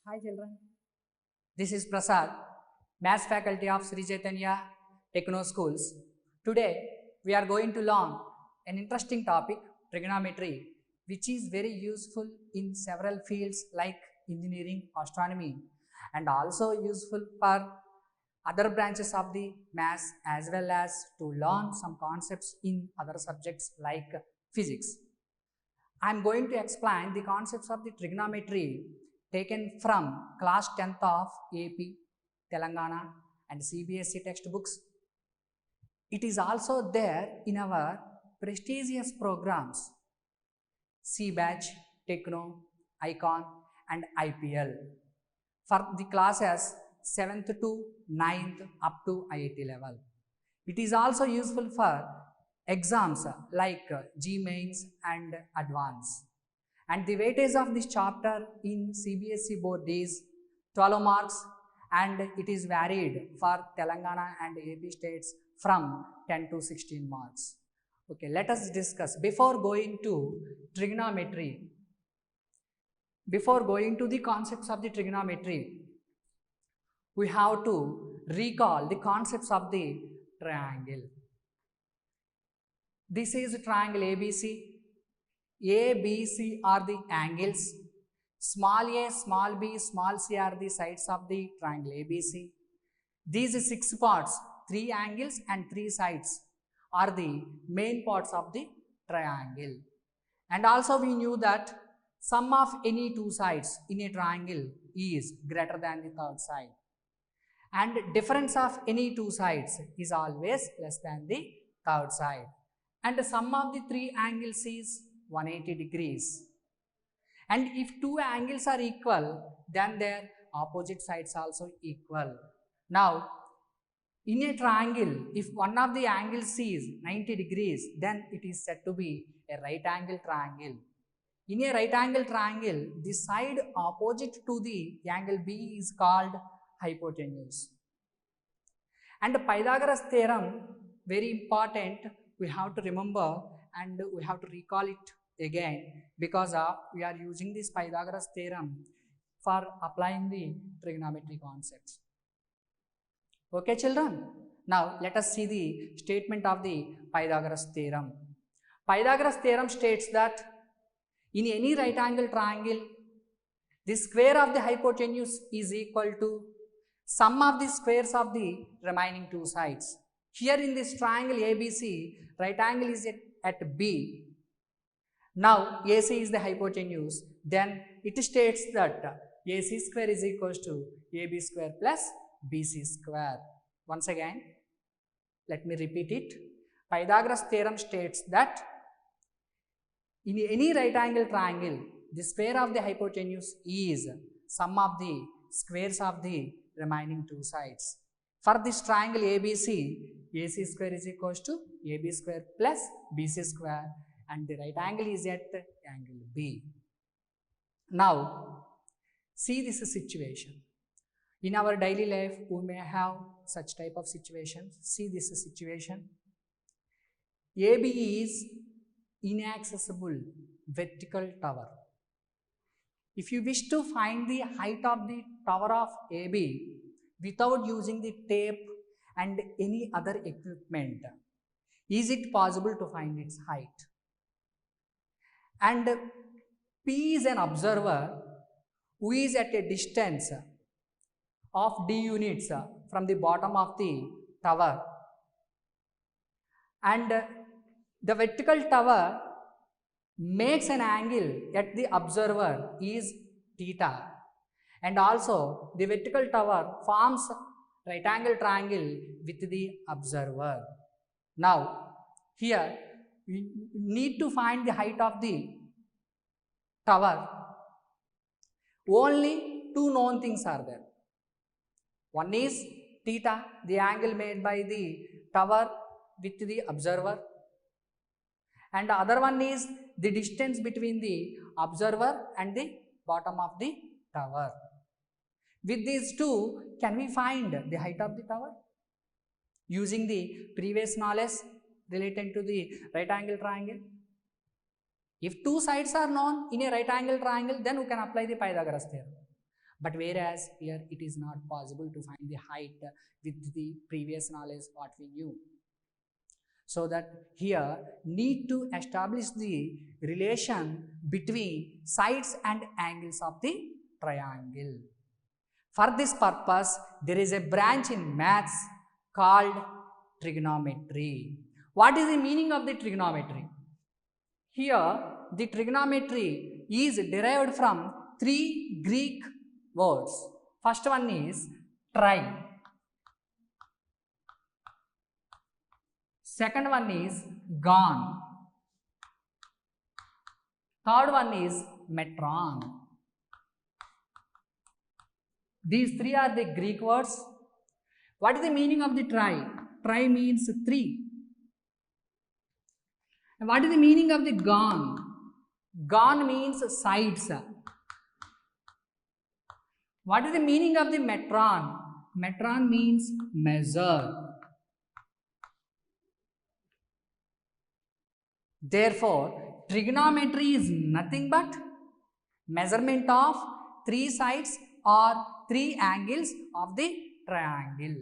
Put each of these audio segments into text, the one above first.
Hi children, this is Prasad, Maths faculty of Sri Chaitanya Techno Schools. Today we are going to learn an interesting topic, trigonometry, which is very useful in several fields like engineering, astronomy, and also useful for other branches of the maths as well as to learn some concepts in other subjects like physics. I am going to explain the concepts of the trigonometry taken from class 10th of AP, Telangana and CBSE textbooks. It is also there in our prestigious programs C-Batch, Techno, Icon and IPL for the classes 7th to 9th up to IIT level. It is also useful for exams like G-Mains and Advance. And the weightage of this chapter in CBSE board is 12 marks and it is varied for Telangana and AP states from 10 to 16 marks. Okay, let us discuss. Before going to trigonometry, before going to the concepts of the trigonometry, we have to recall the concepts of the triangle. This is triangle ABC. A, B, C are the angles. Small a, small b, small c are the sides of the triangle ABC. These 6 parts, 3 angles and 3 sides are the main parts of the triangle. And also we knew that sum of any 2 sides in a triangle is greater than the third side. And difference of any 2 sides is always less than the third side. And the sum of the 3 angles is 180 degrees. And if 2 angles are equal, then their opposite sides also equal. Now, in a triangle, if one of the angles is 90 degrees, then it is said to be a right angle triangle. In a right angle triangle, the side opposite to the angle B is called hypotenuse. And the Pythagoras theorem, very important, we have to remember and we have to recall it again because we are using this Pythagoras theorem for applying the trigonometry concepts. Okay children, now let us see the statement of the Pythagoras theorem. Pythagoras theorem states that in any right angle triangle, the square of the hypotenuse is equal to sum of the squares of the remaining 2 sides. Here in this triangle ABC, right angle is at B. Now AC is the hypotenuse, then it states that AC square is equals to AB square plus BC square. Once again, let me repeat it. Pythagoras theorem states that in any right angle triangle, the square of the hypotenuse is sum of the squares of the remaining 2 sides. For this triangle ABC, AC square is equals to AB square plus BC square and the right angle is at angle B. Now, see this situation. In our daily life, we may have such type of situations. See this situation. AB is inaccessible vertical tower. If you wish to find the height of the tower of AB without using the tape and any other equipment, is it possible to find its height? And P is an observer who is at a distance of d units from the bottom of the tower, and the vertical tower makes an angle at the observer is theta, and also the vertical tower forms right angle triangle with the observer. Now here we need to find the height of the tower. Only 2 known things are there. One is theta, the angle made by the tower with the observer, and the other one is the distance between the observer and the bottom of the tower. With these 2, can we find the height of the tower? Using the previous knowledge related to the right angle triangle. If 2 sides are known in a right angle triangle, then we can apply the Pythagoras theorem. But whereas here it is not possible to find the height with the previous knowledge what we knew. So that here need to establish the relation between sides and angles of the triangle. For this purpose, there is a branch in maths called trigonometry. What is the meaning of the trigonometry? Here, the trigonometry is derived from three Greek words. First one is tri. Second one is gon. Third one is metron. These three are the Greek words. What is the meaning of the tri? Tri means three. And what is the meaning of the gon? Gon means sides. What is the meaning of the metron? Metron means measure. Therefore, trigonometry is nothing but measurement of three sides or three angles of the triangle.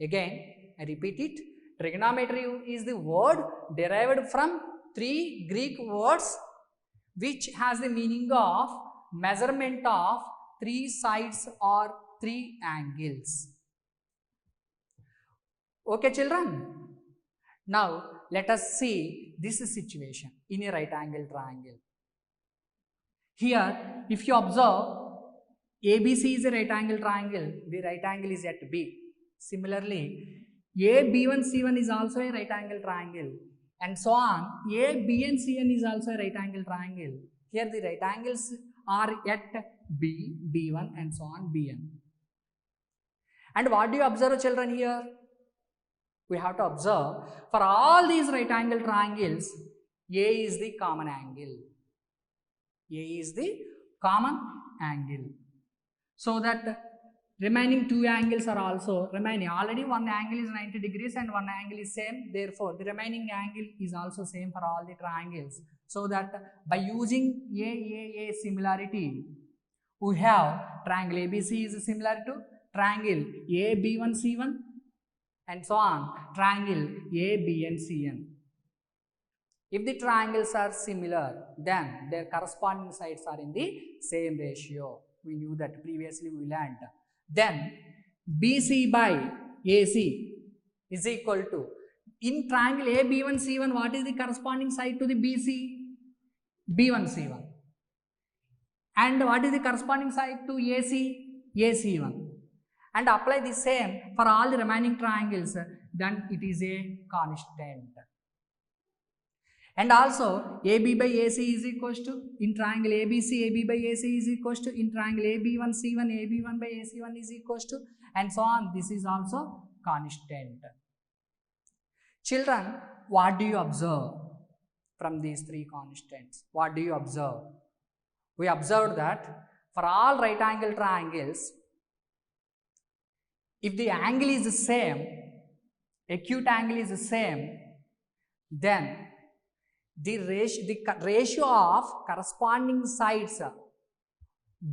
Again, I repeat it. Trigonometry is the word derived from three Greek words which has the meaning of measurement of three sides or three angles. Okay, children? Now, let us see this situation in a right angle triangle. Here, if you observe, ABC is a right angle triangle, the right angle is at B. Similarly, AB1C1 is also a right angle triangle, and so on. ABNCN is also a right angle triangle. Here the right angles are at B, B1 and so on BN. And what do you observe, children, here? We have to observe for all these right angle triangles, A is the common angle. A is the common angle. So that remaining two angles are also remaining. Already one angle is 90 degrees and one angle is same. Therefore, the remaining angle is also same for all the triangles. So that by using A similarity, we have triangle ABC is similar to triangle AB1C1 and so on, triangle ABNCN. If the triangles are similar, then their corresponding sides are in the same ratio. We knew that previously we learned. Then BC by AC is equal to, in triangle AB1C1, what is the corresponding side to the BC? B1C1. And what is the corresponding side to AC? AC1. And apply the same for all the remaining triangles, then it is a constant. And also AB by AC is equals to, in triangle ABC, AB by AC is equals to, in triangle AB1C1, AB1 by AC1 is equals to, and so on. This is also constant. Children, what do you observe from these three constants? What do you observe? We observed that for all right angle triangles, if the angle is the same, acute angle is the same, then the ratio of corresponding sides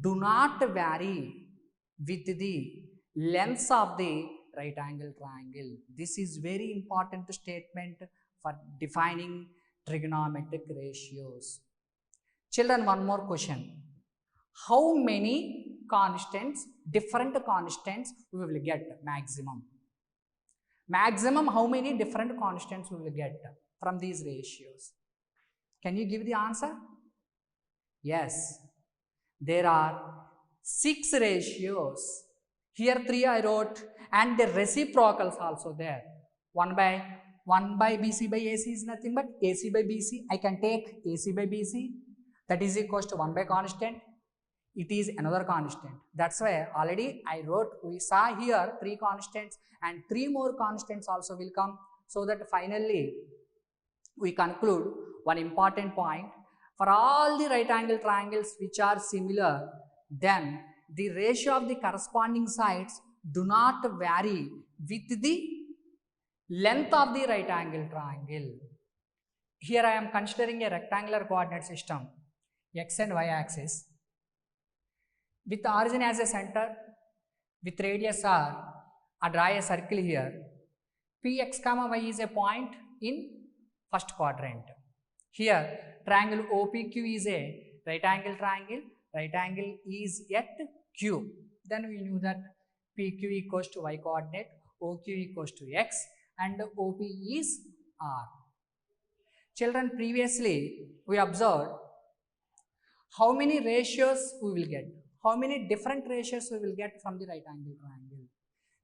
do not vary with the lengths of the right angle triangle. This is very important statement for defining trigonometric ratios. Children, one more question. How many constants, different constants we will get maximum? Maximum how many different constants we will get from these ratios? Can you give the answer? Yes, there are 6 ratios. Here 3 I wrote, and the reciprocals also there. 1 by BC by AC is nothing but AC by BC. I can take AC by BC, that is equals to 1 by constant. It is another constant. That's why already I wrote, we saw here 3 constants and 3 more constants also will come, so that finally we conclude one important point. For all the right angle triangles which are similar, then the ratio of the corresponding sides do not vary with the length of the right angle triangle. Here I am considering a rectangular coordinate system, x and y axis. with origin as a center, with radius r, I draw a circle here. Px comma y is a point in first quadrant. Here triangle OPQ is a right angle triangle. Right angle is at Q. Then we knew that PQ equals to y coordinate, OQ equals to x, and OP is R. Children, previously we observed how many ratios we will get. How many different ratios we will get from the right angle triangle?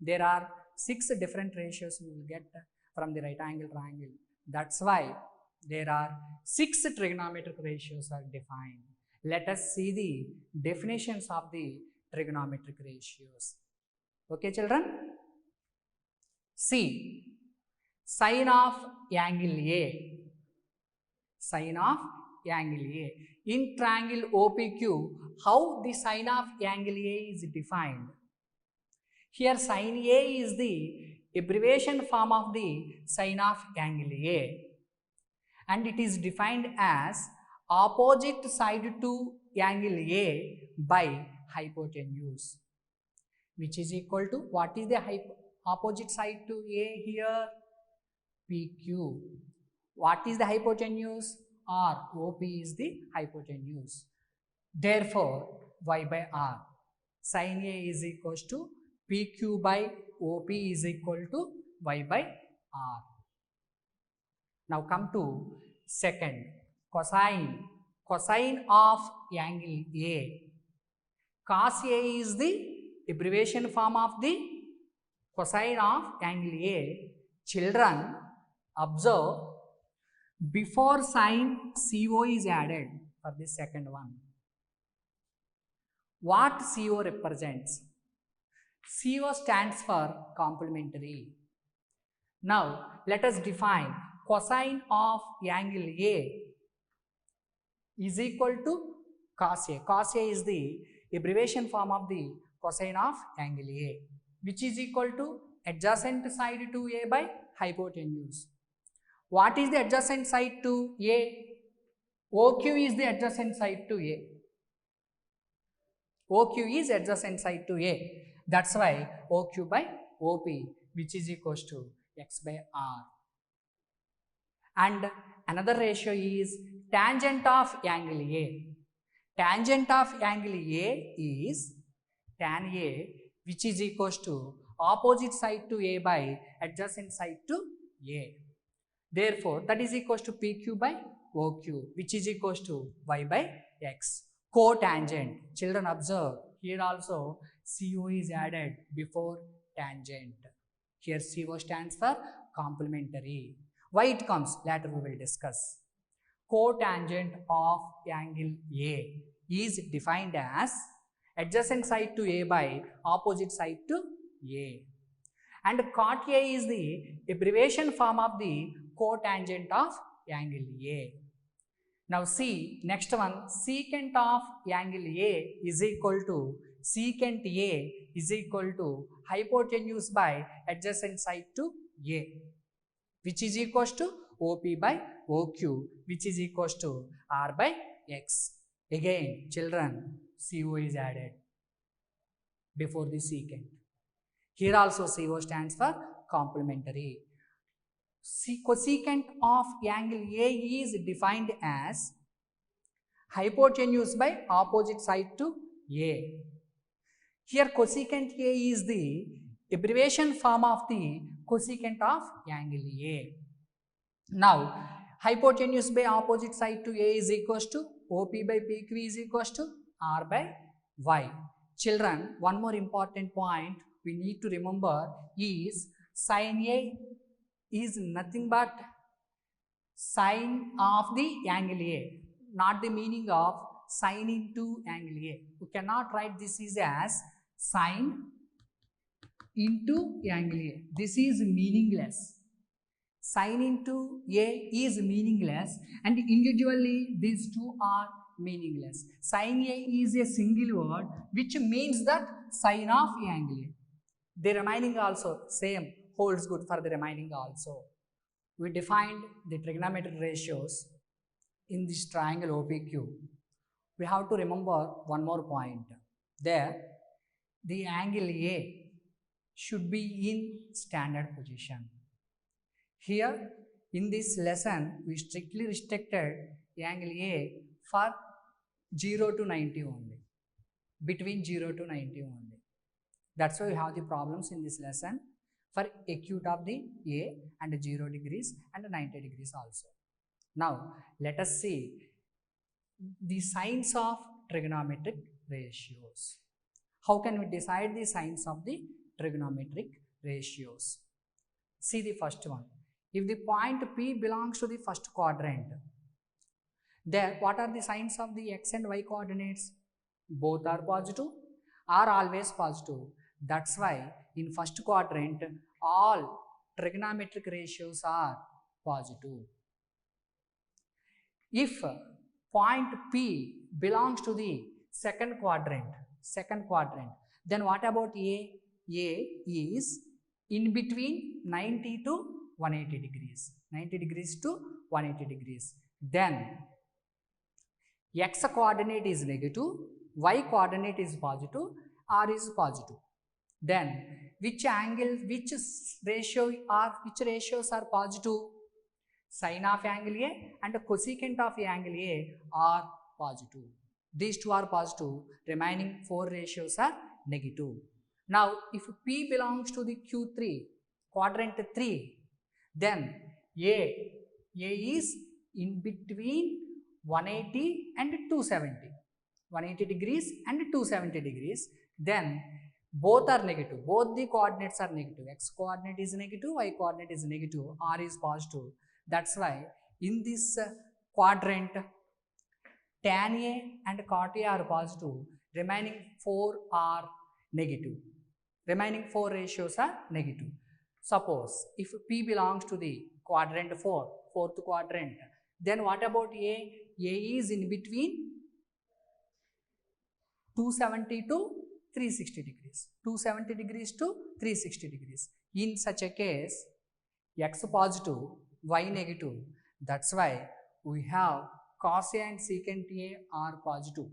There are 6 different ratios we will get from the right angle triangle. That's why there are 6 trigonometric ratios are defined. Let us see the definitions of the trigonometric ratios. Okay, children? See, sine of angle A. Sine of angle A. In triangle OPQ, how the sine of angle A is defined? Here sine A is the abbreviation form of the sine of angle A, and it is defined as opposite side to angle A by hypotenuse, which is equal to, what is the opposite side to A here? PQ. What is the hypotenuse? R. OP is the hypotenuse. Therefore, y by R. Sin A is equal to PQ by OP is equal to y by R. Now come to second, cosine. Cosine of angle A. Cos A is the abbreviation form of the cosine of angle A. Children, observe, before sine CO is added for the second one. What CO represents? CO stands for complementary. Now let us define cosine of angle A is equal to cos A. Cos A is the abbreviation form of the cosine of angle A, which is equal to adjacent side to A by hypotenuse. What is the adjacent side to A? OQ is the adjacent side to A. OQ is adjacent side to A. That's why OQ by OP, which is equals to x by R. And another ratio is tangent of angle A. Tangent of angle A is tan A, which is equals to opposite side to A by adjacent side to A. Therefore, that is equals to PQ by OQ, which is equals to y by x. Cotangent. Children, observe, here also CO is added before tangent. Here CO stands for complementary. Why it comes? Later we will discuss. Cotangent of angle A is defined as adjacent side to A by opposite side to A. And cot A is the abbreviation form of the cotangent of angle A. Now see, next one, secant of angle A is equal to secant A is equal to hypotenuse by adjacent side to A, which is equals to OP by OQ, which is equals to R by X. Again, children, CO is added before the secant. Here also CO stands for complementary. Cosecant of angle A is defined as hypotenuse by opposite side to A. Here cosecant A is the abbreviation form of the cosecant of angle A. Now hypotenuse by opposite side to A is equals to OP by PQ is equals to R by Y. Children, one more important point we need to remember is sin A is nothing but sine of the angle A, not the meaning of sine into angle A. We cannot write this is as sine into angle A. This is meaningless. Sine into A is meaningless, and individually these two are meaningless. Sin A is a single word which means that sine of angle A. The remaining also same holds good for the remaining also. We defined the trigonometric ratios in this triangle OPQ. We have to remember one more point. there the angle A should be in standard position. Here in this lesson we strictly restricted angle A for 0 to 90 only, between 0 to 90 only. That's why we have the problems in this lesson for acute of the A and 0 degrees and 90 degrees also. Now let us see the signs of trigonometric ratios. How can we decide the signs of the trigonometric ratios? See the first one. If the point P belongs to the first quadrant, there what are the signs of the x and y coordinates? Both are positive, are always positive. That's why in first quadrant all trigonometric ratios are positive. If point P belongs to the second quadrant, then what about A? A is in between 90 to 180 degrees, 90 degrees to 180 degrees. Then x coordinate is negative, y coordinate is positive, r is positive. Then which ratios are positive? Sine of angle A and cosecant of angle A are positive. These two are positive, remaining 4 ratios are negative. Now if P belongs to the Q3, quadrant 3, then A is in between 180 and 270, 180 degrees and 270 degrees. Then both are negative, both the coordinates are negative. X coordinate is negative, y coordinate is negative, r is positive. That's why in this quadrant tan A and cot A are positive, remaining 4 are negative. Remaining 4 ratios are negative. Suppose if P belongs to the quadrant 4, fourth quadrant, then what about A? A is in between 270 to 360 degrees, 270 degrees to 360 degrees. In such a case, x positive, y negative. That's why we have cos A and secant A are positive.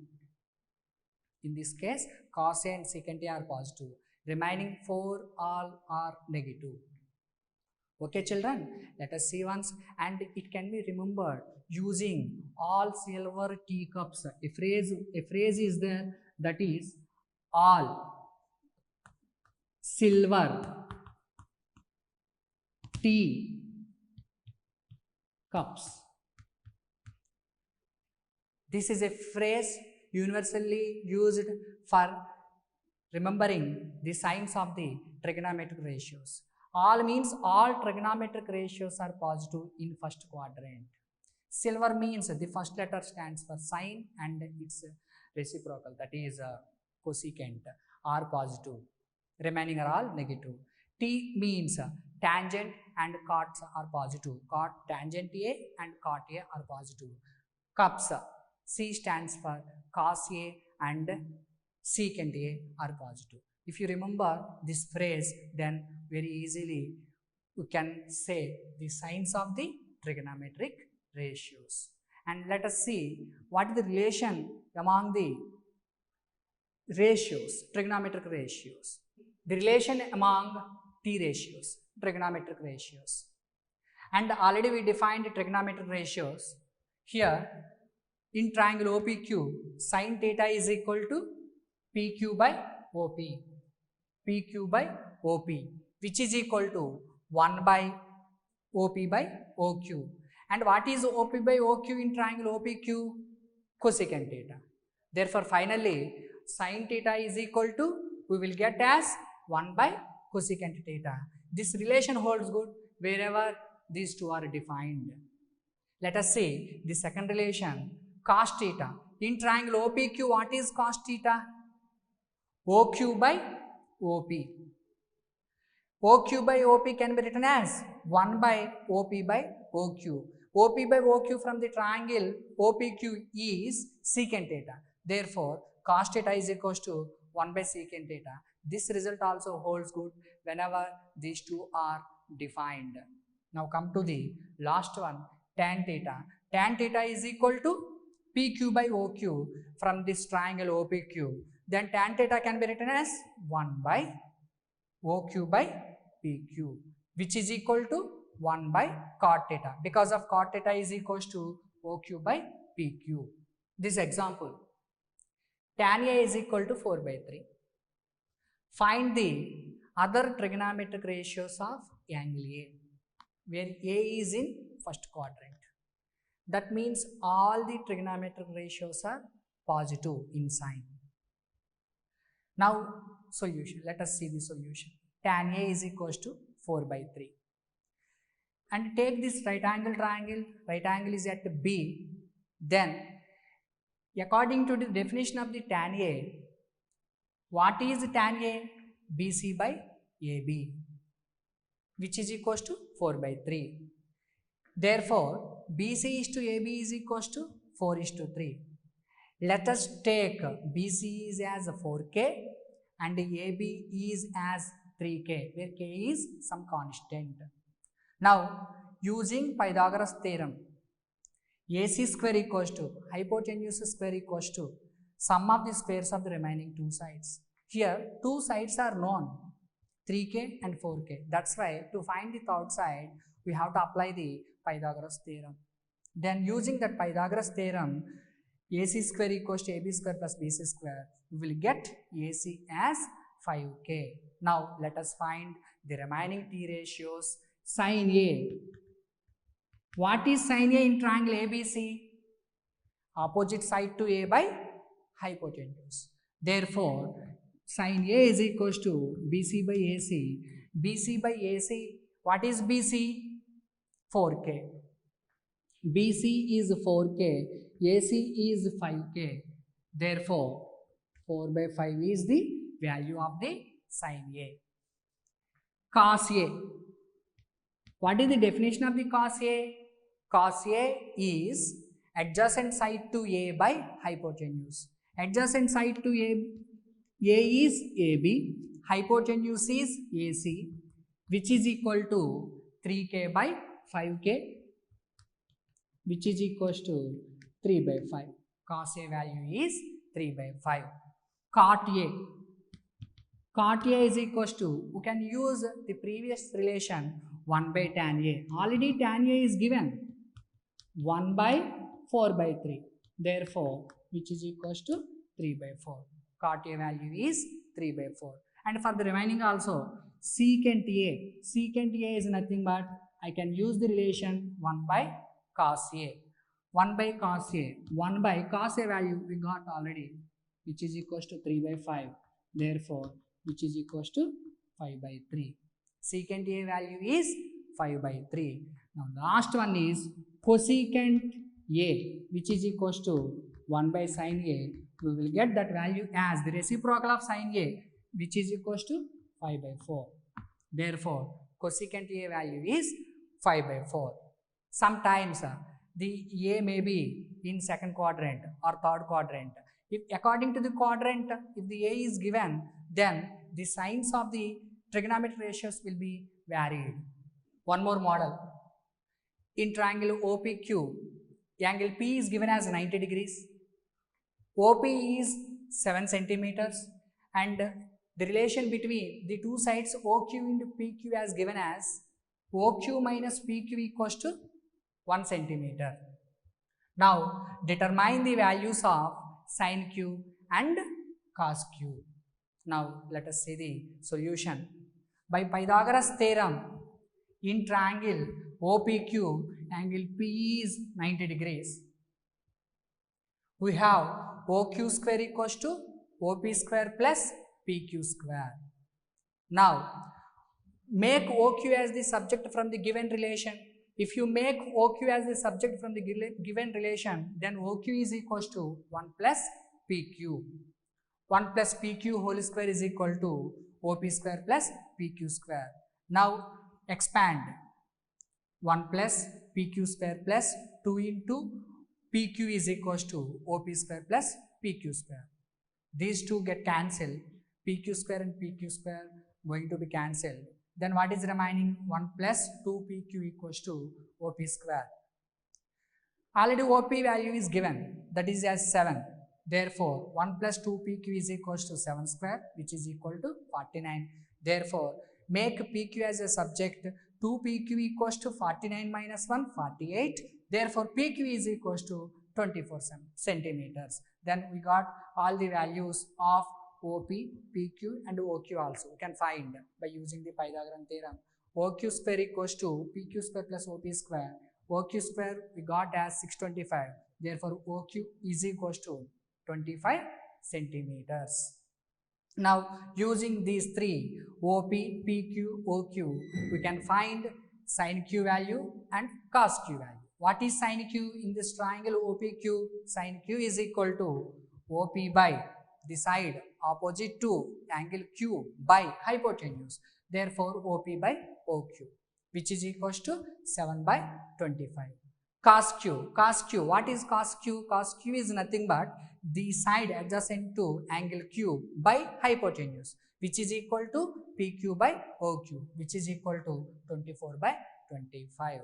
In this case, cos A and secant A are positive. Remaining 4 all are negative. Okay children, let us see once, and it can be remembered using all silver teacups. A phrase is there, that is all silver tea cups. This is a phrase universally used for remembering the signs of the trigonometric ratios. All means all trigonometric ratios are positive in first quadrant. Silver means the first letter stands for sine and its reciprocal, that is cosecant, are positive. Remaining are all negative. T means tangent and cots are positive. Cot tangent A and cot A are positive. Cups, C stands for cos A and secant A are positive. If you remember this phrase, then very easily we can say the signs of the trigonometric ratios. And let us see what is the relation among the ratios, trigonometric ratios. The relation among T ratios, trigonometric ratios. And already we defined trigonometric ratios. Here in triangle OPQ, sin theta is equal to PQ by OP. PQ by OP, which is equal to 1 by OP by OQ. And what is OP by OQ in triangle OPQ? Cosecant theta. Therefore, finally, sin theta is equal to, we will get as 1 by cosecant theta. This relation holds good wherever these two are defined. Let us see the second relation, cos theta. In triangle OPQ, what is cos theta? OQ by OP. OQ by OP can be written as 1 by OP by OQ. OP by OQ from the triangle OPQ is secant theta. Therefore, cos theta is equal to 1 by secant theta. This result also holds good whenever these two are defined. Now come to the last one, tan theta. Tan theta is equal to PQ by OQ from this triangle OPQ. then tan theta can be written as 1 by OQ by PQ, which is equal to 1 by cot theta, because of cot theta is equals to OQ by PQ. This example, tan A is equal to 4 by 3. Find the other trigonometric ratios of angle A, where A is in first quadrant. That means all the trigonometric ratios are positive in sign. Now solution, let us see the solution. Tan A is equals to 4 by 3. And take this right angle triangle, right angle is at B, then according to the definition of the tan A, what is tan A? BC by AB, which is equals to 4 by 3. Therefore, BC is to AB is equals to 4 is to 3. Let us take BC is as 4K and AB is as 3K, where K is some constant. Now, using Pythagoras theorem, AC square equals to hypotenuse square equals to sum of the squares of the remaining two sides. Here, two sides are known, 3K and 4K. That's why to find the third side, we have to apply the Pythagoras theorem. Then using that Pythagoras theorem, AC square equals to AB square plus BC square, we will get AC as 5K. Now, let us find the remaining T ratios. Sin A. What is sin A in triangle ABC? Opposite side to A by hypotenuse. Therefore, sin A is equals to BC by AC. BC by AC, what is BC? 4K. BC is 4K, AC is 5K. Therefore, 4 by 5 is the value of the sin A. Cos A. What is the definition of the cos A? Cos A is adjacent side to A by hypotenuse. Adjacent side to A is AB, hypotenuse is AC, which is equal to 3K by 5K, which is equals to 3 by 5. Cos A value is 3 by 5. Cot A. Cot A is equals to, we can use the previous relation 1 by tan A. Already tan A is given 1 by 4 by 3. Therefore, which is equals to 3 by 4. Cot A value is 3 by 4. And for the remaining also, secant A. Secant A is nothing but, I can use the relation 1 by cos A. 1 by cos A. 1 by cos A value we got already, which is equals to 3 by 5. Therefore, which is equals to 5 by 3. Secant A value is 5 by 3. Now, last one is cosecant A, which is equals to 1 by sin A. We will get that value as the reciprocal of sin A, which is equals to 5 by 4. Therefore, cosecant A value is 5 by 4. Sometimes the A may be in second quadrant or third quadrant. If according to the quadrant, if the A is given, then the signs of the trigonometric ratios will be varied. One more model. In triangle OPQ, angle P is given as 90 degrees. OP is 7 centimeters and the relation between the two sides OQ into PQ is given as OQ minus PQ equals to 1 centimeter. Now, determine the values of sin Q and cos Q. Now, let us see the solution. By Pythagoras theorem, in triangle OPQ, angle P is 90 degrees. We have OQ square equals to OP square plus PQ square. Now, make OQ as the subject from the given relation. If you make OQ as the subject from the given relation, then OQ is equals to 1 plus PQ. 1 plus PQ whole square is equal to OP square plus PQ square. Now, expand 1 plus PQ square plus 2 into PQ is equals to OP square plus PQ square. These two get cancelled. PQ square and PQ square going to be cancelled. Then what is remaining? 1 plus 2PQ equals to OP square. Already OP value is given, that is as 7. Therefore, 1 plus 2pq is equals to 7 square, which is equal to 49. Therefore, make pq as a subject. 2pq equals to 49 minus 1, 48. Therefore, pq is equals to 24 centimeters. Then we got all the values of OP, PQ and OQ also. We can find by using the Pythagorean theorem. OQ square equals to PQ square plus OP square. OQ square we got as 625. Therefore, OQ is equals to 25 centimeters. Now, using these three, OP, PQ, OQ, we can find sin Q value and cos Q value. What is sin Q in this triangle OPQ? Sin Q is equal to OP by the side opposite to angle Q by hypotenuse. Therefore, OP by OQ, which is equals to 7 by 25. Cos Q. Cos Q. What is cos Q? Cos Q is nothing but the side adjacent to angle Q by hypotenuse, which is equal to PQ by OQ, which is equal to 24 by 25.